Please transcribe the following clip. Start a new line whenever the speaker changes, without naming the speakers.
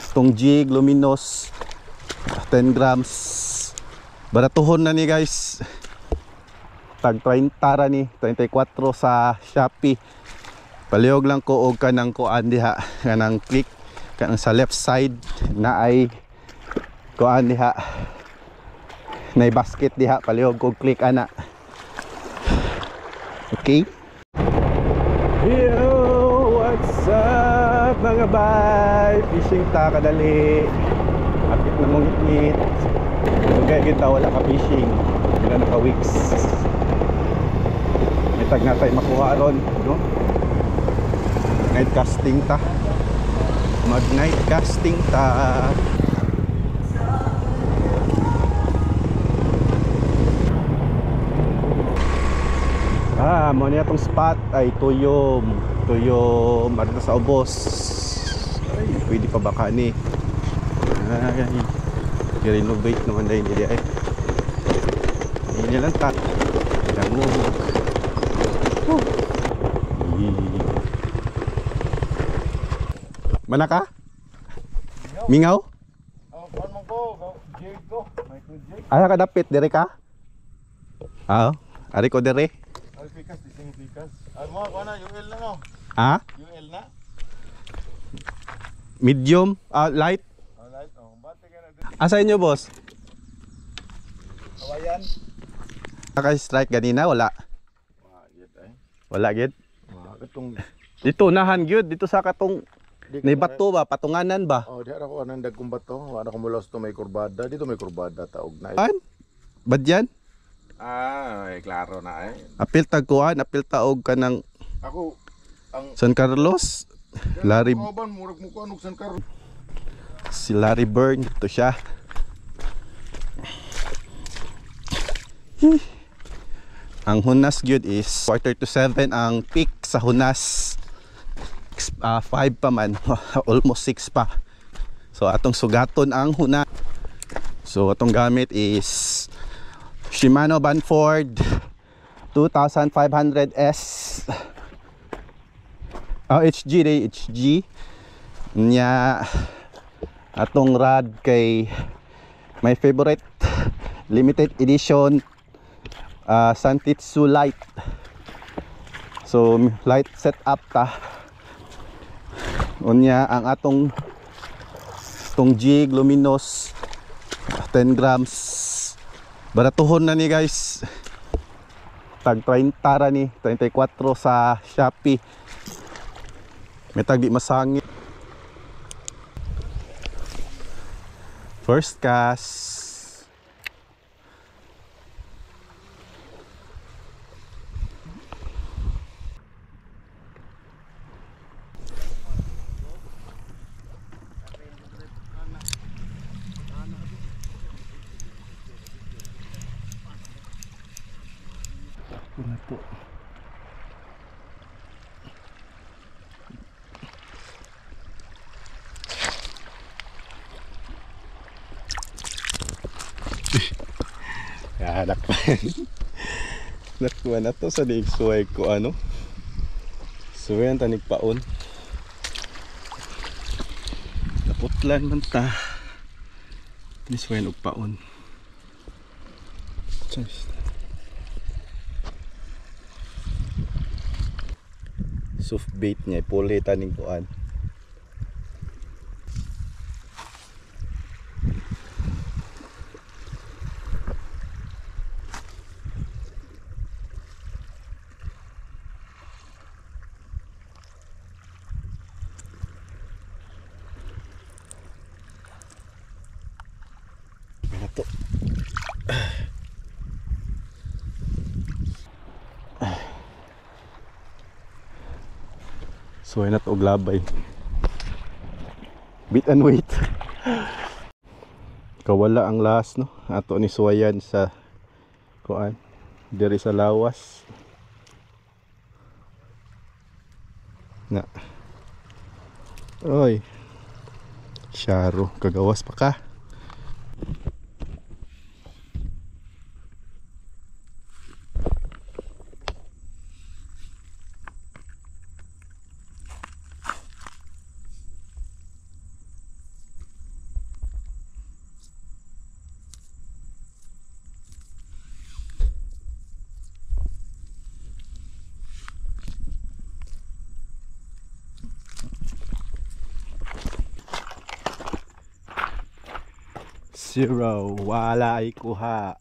Itong jig luminous 10 grams. Baratuhon na ni guys. Tag 30 ra ni 34 sa Shopee. Palihog lang ko og kanang kuan diha, kanang click kanang sa left side na ay kuan diha. Nay basket diha, palihog ko click ana. Okay. Yo, what's up mga bay? Fishing ta kadali. Akit na mong ngit. Kaya kita wala ka fishing. Wala na ka weeks. May tag na tayo makuha ron, no? Night casting ta. Mag night casting ta. Mo niya tong spot ay tuyom marito sa ubos. Ay, pwede pa baka ni. Ay, i-renovate naman dahil hindi ay. Hindi lang ta. Langog. Mana ka? Mingaw?
Paano ko? Jig ko.
Ay, kadapit dire ka? Ari ko dire.
Pikas, dising pikas. Ay mo, na, UL na mo.
Ha?
UL na?
Medium? Light?
Light, bate ka na din.
Asa inyo, boss?
Kawayan.
Naka-strike ganina? Wala? Wala, gid?
Katong...
Dito, nahan, gid. Dito sa katong... May bato ba? Patunganan ba?
Di ako anang dagkong bato. Wala ko mulos to may kurbada. Dito may kurbada, taog na.
An? Bad yan?
Klaro na
Apil tagkuhan, apil taog ka ng
Ako, ang...
San Carlos. Larry...
Murag mo ko anong San Carlos.
Si Larry Byrne, ito siya. Ang hunas gyud is 6:45 ang peak sa hunas. 5 pa man, almost 6 pa. So atong sugaton ang hunas. So atong gamit is Shimano Banford 2500S. HG day, HG. Nya atong rod kay my favorite limited edition Santitsu light. So light setup ta. Unya ang atong jig luminous 10 grams. Baratuhon na ni guys. Tag 30 ra ni 34 sa Shopee. May tag di masangit. First cast. Na po. Nakuha na to sa suway ko ano. Suway ang tanig paon. Naputlan man ta. Ni suway og paon. Cheers. Soft bait niya, puli taning kuan. Ito. So ay nato og labay. Beat and wait. Kawala ang last no. Ato ni suwayan sa kuan diri sa lawas. Na. Oy. Syaro, kagawas pa ka. 0. Wala ay kuha.